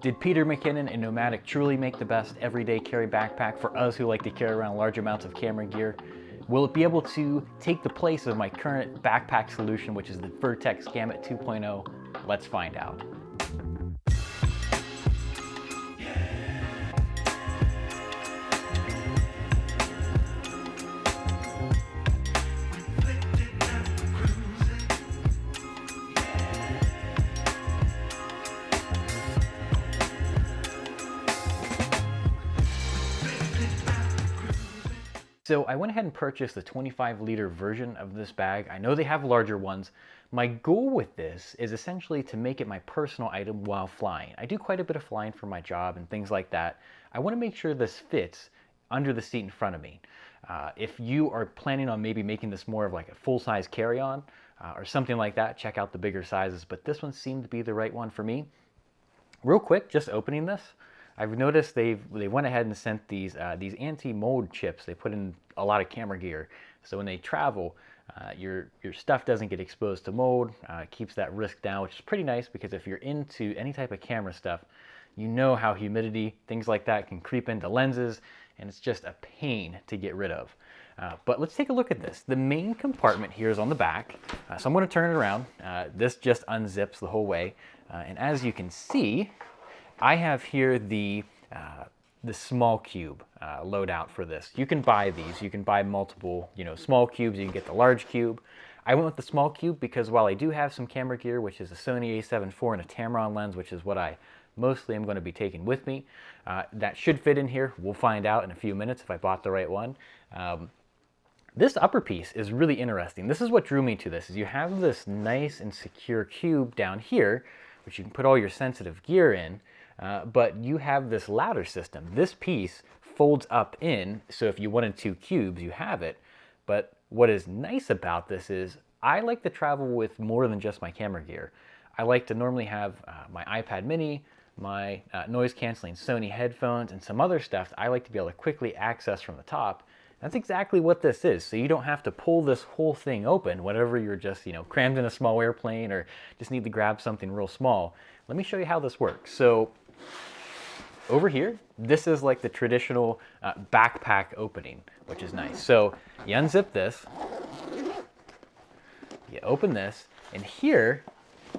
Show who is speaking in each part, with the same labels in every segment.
Speaker 1: Did Peter McKinnon and Nomadic truly make the best everyday carry backpack for us who like to carry around large amounts of camera gear? Will it be able to take the place of my current backpack solution, which is the Vertex Gamut 2.0? Let's find out. So I went ahead and purchased the 25-liter version of this bag. I know they have larger ones. My goal with this is essentially to make it my personal item while flying. I do quite a bit of flying for my job and things like that. I want to make sure this fits under the seat in front of me. If you are planning on maybe making this more of like a full-size carry-on or something like that, check out the bigger sizes, but this one seemed to be the right one for me. Real quick, just opening this, I've noticed they went ahead and sent these anti-mold chips. They put in a lot of camera gear, so when they travel, your stuff doesn't get exposed to mold. Keeps that risk down, which is pretty nice because if you're into any type of camera stuff, you know how humidity, things like that, can creep into lenses, and it's just a pain to get rid of. But let's take a look at this. The main compartment here is on the back, so I'm going to turn it around. This just unzips the whole way, and as you can see, I have here the small cube loadout for this. You can buy these. You can buy multiple, small cubes. You can get the large cube. I went with the small cube because while I do have some camera gear, which is a Sony a7 IV and a Tamron lens, which is what I mostly am going to be taking with me, that should fit in here. We'll find out in a few minutes if I bought the right one. This upper piece is really interesting. This is what drew me to this, is you have this nice and secure cube down here, which you can put all your sensitive gear in, but you have this ladder system. This piece folds up in, so if you wanted 2 cubes, you have it. But what is nice about this is I like to travel with more than just my camera gear. I like to normally have my iPad mini, my noise-canceling Sony headphones, and some other stuff that I like to be able to quickly access from the top. That's exactly what this is. So you don't have to pull this whole thing open whenever you're just, crammed in a small airplane or just need to grab something real small. Let me show you how this works. So over here, this is like the traditional backpack opening, which is nice. So you unzip this, you open this, and here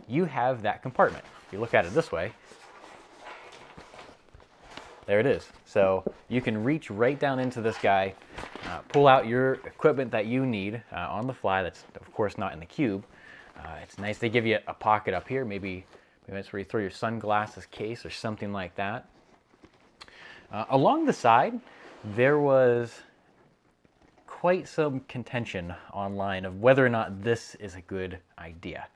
Speaker 1: you have that compartment. If you look at it this way, there it is. So you can reach right down into this guy, pull out your equipment that you need on the fly. That's of course not in the cube. It's nice. They give you a pocket up here. Maybe that's where you throw your sunglasses case or something like that. Along the side, there was quite some contention online of whether or not this is a good idea.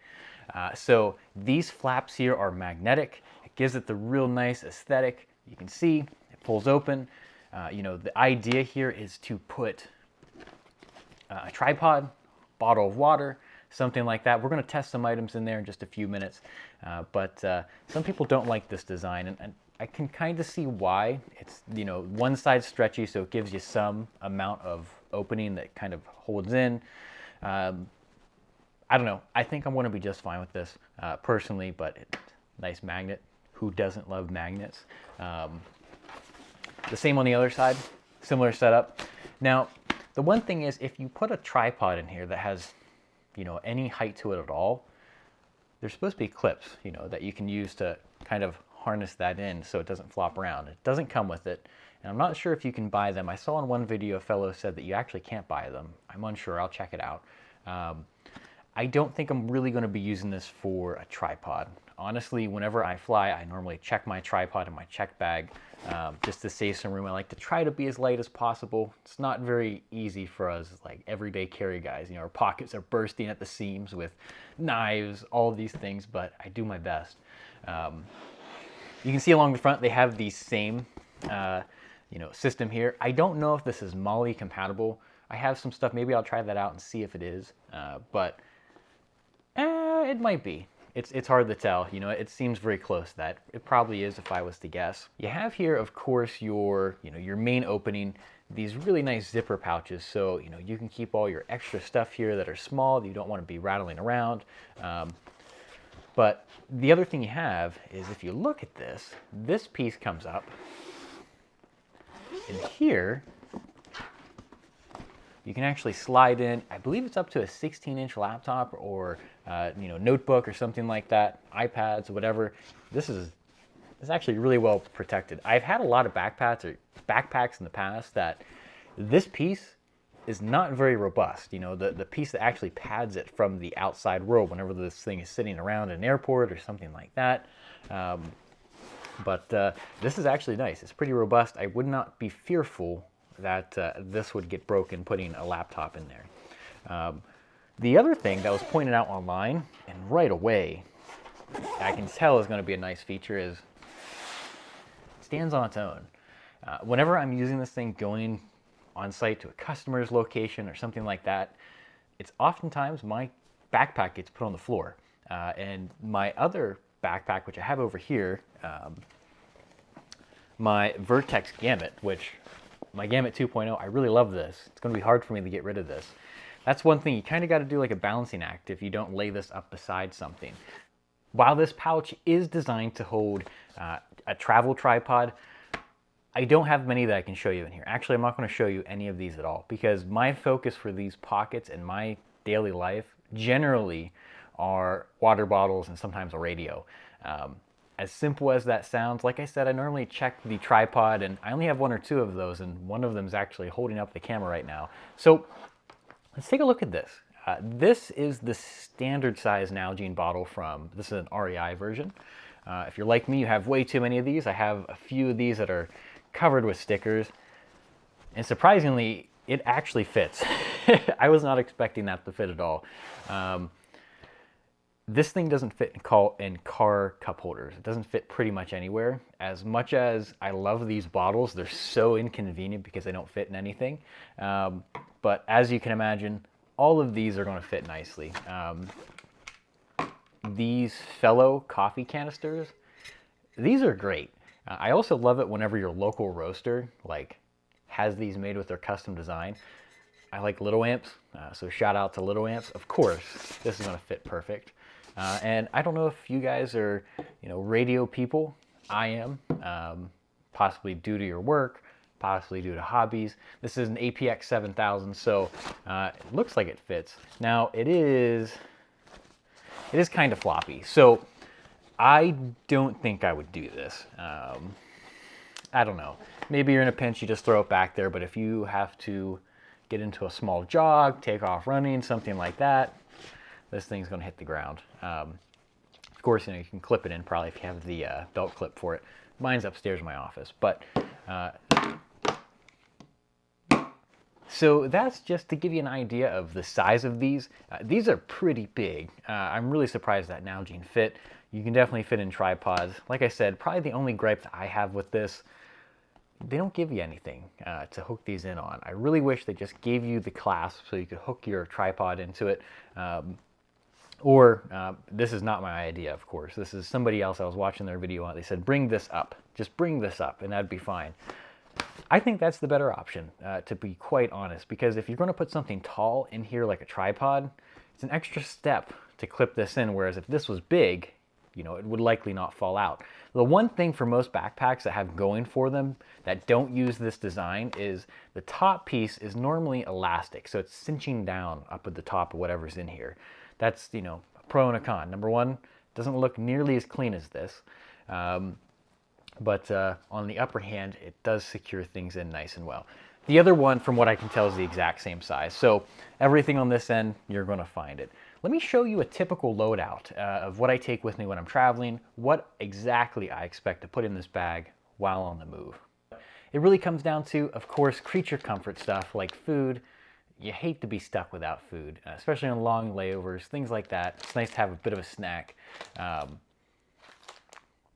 Speaker 1: So these flaps here are magnetic. It gives it the real nice aesthetic. You can see it pulls open. The idea here is to put a tripod, bottle of water, something like that. We're going to test some items in there in just a few minutes, but some people don't like this design, and I can kind of see why. It's, one side stretchy, so it gives you some amount of opening that kind of holds in. I don't know. I think I'm going to be just fine with this personally, but nice magnet. Who doesn't love magnets? The same on the other side, similar setup. Now, the one thing is if you put a tripod in here that has, any height to it at all, there's supposed to be clips, that you can use to kind of harness that in so it doesn't flop around. It doesn't come with it, and I'm not sure if you can buy them. I saw in one video a fellow said that you actually can't buy them. I'm unsure. I'll check it out. I don't think I'm really going to be using this for a tripod. Honestly, whenever I fly, I normally check my tripod in my check bag just to save some room. I like to try to be as light as possible. It's not very easy for us like everyday carry guys. Our pockets are bursting at the seams with knives, all these things, but I do my best. You can see along the front they have the same system here. I don't know if this is MOLLE compatible. I have some stuff, maybe I'll try that out and see if it is, but it might be. It's hard to tell. It seems very close to that. It probably is if I was to guess. You have here, of course, your main opening, these really nice zipper pouches. So, you can keep all your extra stuff here that are small that you don't want to be rattling around. But the other thing you have is if you look at this, this piece comes up, and here you can actually slide in, I believe it's up to a 16-inch laptop or notebook or something like that, iPads, whatever. This is actually really well protected. I've had a lot of backpacks in the past that this piece is not very robust. The piece that actually pads it from the outside world whenever this thing is sitting around an airport or something like that. But this is actually nice. It's pretty robust. I would not be fearful that this would get broken putting a laptop in there. The other thing that was pointed out online, and right away I can tell is going to be a nice feature, is it stands on its own. Whenever I'm using this thing going on site to a customer's location or something like that, it's oftentimes my backpack gets put on the floor. And my other backpack, which I have over here, my Vertex Gamut, which my Gamut 2.0, I really love this. It's going to be hard for me to get rid of this. That's one thing you kind of got to do, like a balancing act, if you don't lay this up beside something. While this pouch is designed to hold a travel tripod, I don't have many that I can show you in here. Actually, I'm not going to show you any of these at all, because my focus for these pockets in my daily life generally are water bottles and sometimes a radio. As simple as that sounds, like I said, I normally check the tripod, and I only have one or two of those, and one of them is actually holding up the camera right now. So let's take a look at this. This is the standard size Nalgene bottle from, this is an REI version. If you're like me, you have way too many of these. I have a few of these that are covered with stickers, and surprisingly, it actually fits. I was not expecting that to fit at all. This thing doesn't fit in car cup holders. It doesn't fit pretty much anywhere. As much as I love these bottles, they're so inconvenient because they don't fit in anything. But as you can imagine, all of these are going to fit nicely. These Fellow coffee canisters, these are great. I also love it whenever your local roaster has these made with their custom design. I like Little Amps, so shout out to Little Amps. Of course, this is going to fit perfect. And I don't know if you guys are, radio people. I am, possibly due to your work, possibly due to hobbies. This is an APX 7000, so it looks like it fits. Now it is kind of floppy, so I don't think I would do this. I don't know. Maybe you're in a pinch, you just throw it back there, but if you have to get into a small jog, take off running, something like that, this thing's going to hit the ground. Of course, you can clip it in probably if you have the belt clip for it. Mine's upstairs in my office, but so that's just to give you an idea of the size of these. These are pretty big. I'm really surprised that Nalgene fit. You can definitely fit in tripods. Like I said, probably the only gripe that I have with this, they don't give you anything to hook these in on. I really wish they just gave you the clasp so you could hook your tripod into it. This is not my idea, of course. This is somebody else I was watching their video on. They said, bring this up. Just bring this up, and that'd be fine. I think that's the better option, to be quite honest, because if you're going to put something tall in here like a tripod, it's an extra step to clip this in, whereas if this was big, it would likely not fall out. The one thing for most backpacks that have going for them that don't use this design is the top piece is normally elastic, so it's cinching down up at the top of whatever's in here. That's, a pro and a con. Number one, it doesn't look nearly as clean as this. But on the upper hand, it does secure things in nice and well. The other one, from what I can tell, is the exact same size. So everything on this end, you're going to find it. Let me show you a typical loadout of what I take with me when I'm traveling, what exactly I expect to put in this bag while on the move. It really comes down to, of course, creature comfort stuff like food. You hate to be stuck without food, especially on long layovers, things like that. It's nice to have a bit of a snack.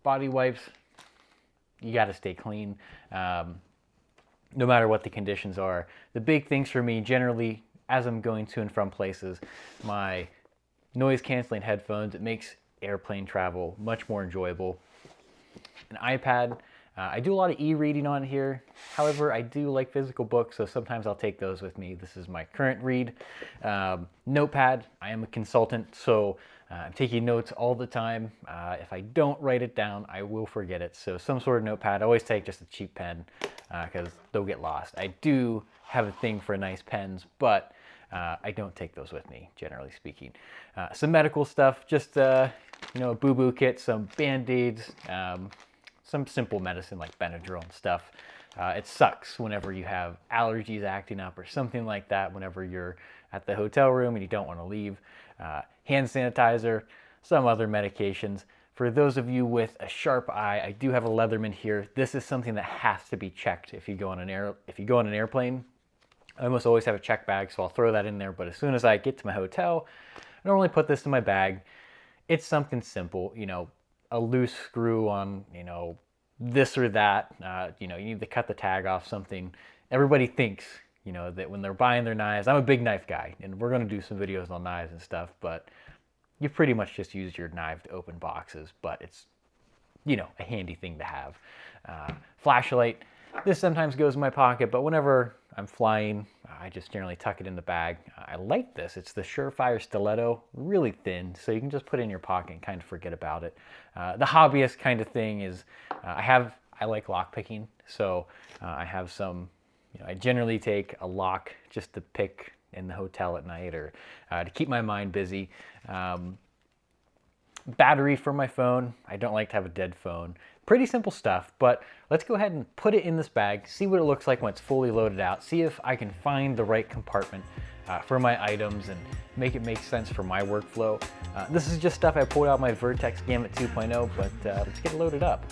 Speaker 1: Body wipes, you got to stay clean, no matter what the conditions are. The big things for me, generally, as I'm going to and from places, my noise-canceling headphones. It makes airplane travel much more enjoyable. An iPad. I do a lot of e-reading on here. However, I do like physical books, so sometimes I'll take those with me. This is my current read. Notepad. I am a consultant, so I'm taking notes all the time. If I don't write it down, I will forget it. So some sort of notepad. I always take just a cheap pen because they'll get lost. I do have a thing for nice pens, but I don't take those with me, generally speaking. Some medical stuff, just a boo-boo kit, some Band-Aids, some simple medicine like Benadryl and stuff. It sucks whenever you have allergies acting up or something like that, whenever you're at the hotel room and you don't want to leave. Hand sanitizer, some other medications. For those of you with a sharp eye, I do have a Leatherman here. This is something that has to be checked if you go on an airplane. I almost always have a check bag, so I'll throw that in there. But as soon as I get to my hotel, I normally put this in my bag. It's something simple, a loose screw on, this or that. You need to cut the tag off something. Everybody thinks, that when they're buying their knives, I'm a big knife guy, and we're going to do some videos on knives and stuff, but you pretty much just use your knife to open boxes, but it's, a handy thing to have. Flashlight. This sometimes goes in my pocket, but whenever I'm flying, I just generally tuck it in the bag. I like this. It's the Surefire Stiletto, really thin, so you can just put it in your pocket and kind of forget about it. The hobbyist kind of thing is, I like lock picking, so I have some, I generally take a lock just to pick in the hotel at night or to keep my mind busy. Battery for my phone. I don't like to have a dead phone. Pretty simple stuff, but let's go ahead and put it in this bag, see what it looks like when it's fully loaded out, see if I can find the right compartment for my items and make it make sense for my workflow. This is just stuff I pulled out my Vertex Gamut 2.0, but let's get it loaded up.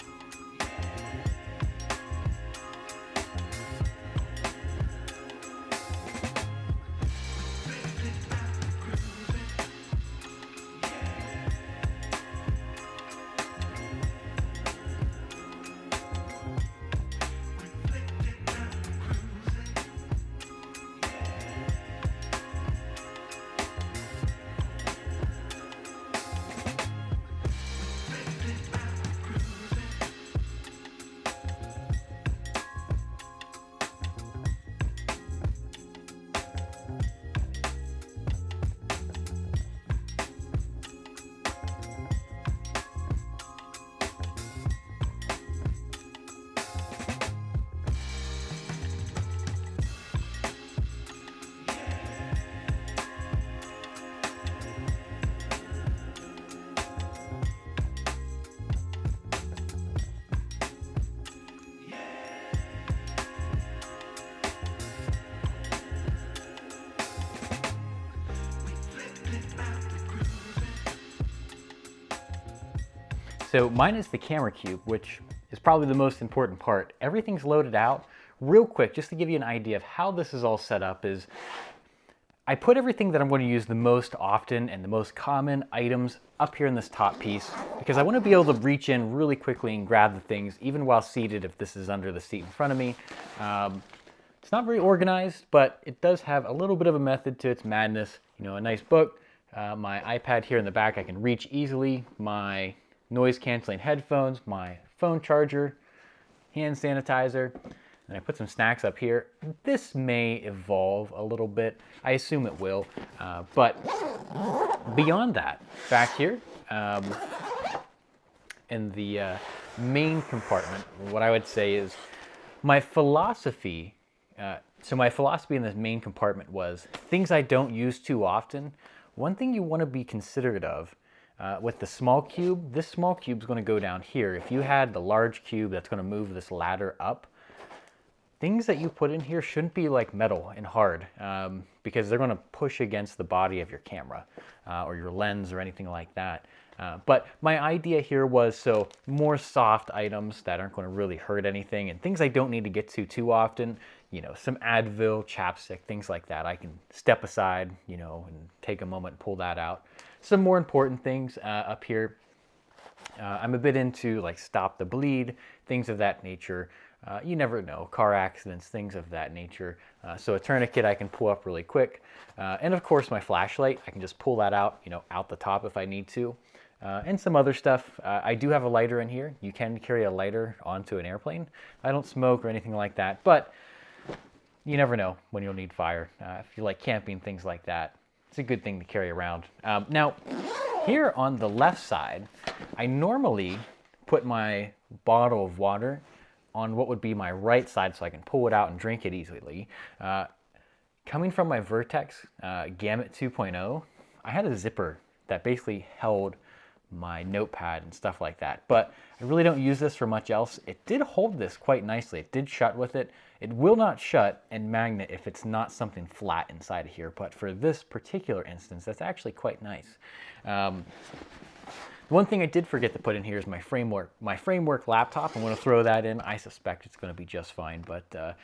Speaker 1: So mine is the camera cube, which is probably the most important part. Everything's loaded out. Real quick, just to give you an idea of how this is all set up, is I put everything that I'm going to use the most often and the most common items up here in this top piece, because I want to be able to reach in really quickly and grab the things, even while seated if this is under the seat in front of me. It's not very organized, but it does have a little bit of a method to its madness. A nice book, my iPad here in the back I can reach easily, my noise canceling headphones, my phone charger, hand sanitizer, and I put some snacks up here. This may evolve a little bit. I assume it will, but beyond that, back here in the main compartment, what I would say is my philosophy. So my philosophy in this main compartment was things I don't use too often. One thing you want to be considerate of with the small cube, this small cube is going to go down here. If you had the large cube that's going to move this ladder up, things that you put in here shouldn't be like metal and hard because they're going to push against the body of your camera or your lens or anything like that. But my idea here was so more soft items that aren't going to really hurt anything and things I don't need to get to too often, some Advil, chapstick, things like that. I can step aside, and take a moment and pull that out. Some more important things up here. I'm a bit into like stop the bleed, things of that nature. You never know, car accidents, things of that nature. So a tourniquet I can pull up really quick. And of course my flashlight, I can just pull that out, out the top if I need to. And some other stuff. I do have a lighter in here. You can carry a lighter onto an airplane. I don't smoke or anything like that, but you never know when you'll need fire. If you like camping, things like that, it's a good thing to carry around. Now, here on the left side, I normally put my bottle of water on what would be my right side so I can pull it out and drink it easily. Coming from my Vertex Gamut 2.0, I had a zipper that basically held my notepad and stuff like that, but I really don't use this for much else. It did hold this quite nicely. It did shut with it. It will not shut and magnet if it's not something flat inside of here, but for this particular instance, that's actually quite nice. One thing I did forget to put in here is my framework laptop. I'm going to throw that in. I suspect it's going to be just fine, but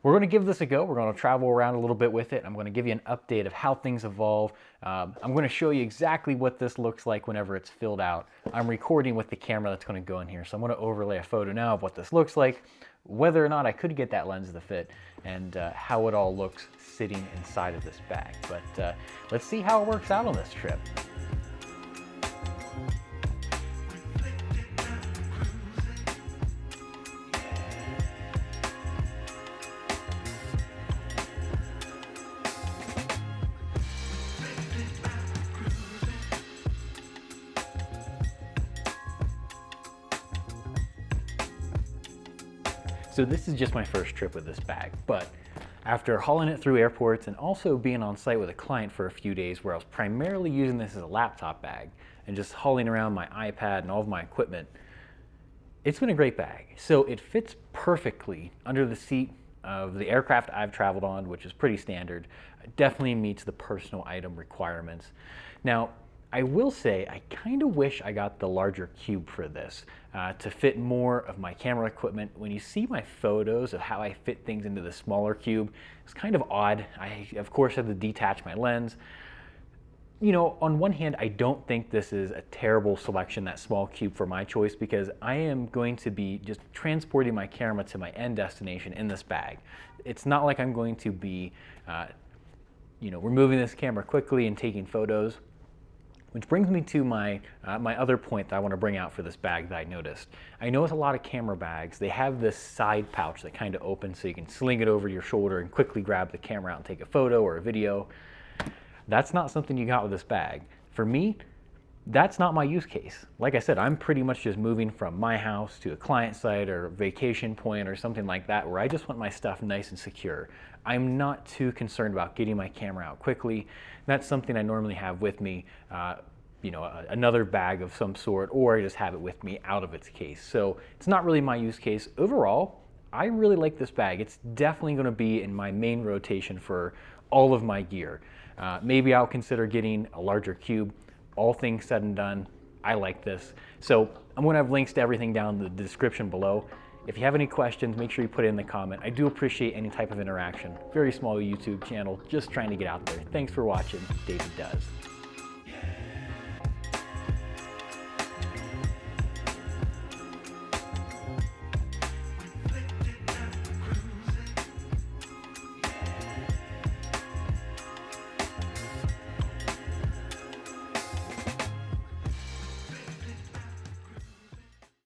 Speaker 1: we're going to give this a go. We're going to travel around a little bit with it. I'm going to give you an update of how things evolve. I'm going to show you exactly what this looks like whenever it's filled out. I'm recording with the camera that's going to go in here, so I'm going to overlay a photo now of what this looks like, whether or not I could get that lens to fit, and how it all looks sitting inside of this bag. But let's see how it works out on this trip. So this is just my first trip with this bag, but after hauling it through airports and also being on site with a client for a few days where I was primarily using this as a laptop bag and just hauling around my iPad and all of my equipment, it's been a great bag. So it fits perfectly under the seat of the aircraft I've traveled on, which is pretty standard. It definitely meets the personal item requirements. Now, I will say I kind of wish I got the larger cube for this to fit more of my camera equipment. When you see my photos of how I fit things into the smaller cube, it's kind of odd. I, of course, had to detach my lens. You know, on one hand, I don't think this is a terrible selection, that small cube, for my choice, because I am going to be just transporting my camera to my end destination in this bag. It's not like I'm going to be, you know, removing this camera quickly and taking photos. Which brings me to my other point that I want to bring out for this bag that I noticed. I know with a lot of camera bags, they have this side pouch that kind of opens so you can sling it over your shoulder and quickly grab the camera out and take a photo or a video. That's not something you got with this bag. For me, that's not my use case. Like I said, I'm pretty much just moving from my house to a client site or a vacation point or something like that where I just want my stuff nice and secure. I'm not too concerned about getting my camera out quickly. That's something I normally have with me, you know, another bag of some sort, or I just have it with me out of its case. So it's not really my use case. Overall, I really like this bag. It's definitely going to be in my main rotation for all of my gear. Maybe I'll consider getting a larger cube. All things said and done, I like this. So I'm going to have links to everything down in the description below. If you have any questions, make sure you put it in the comment. I do appreciate any type of interaction. Very small YouTube channel, just trying to get out there. Thanks for watching. David Does.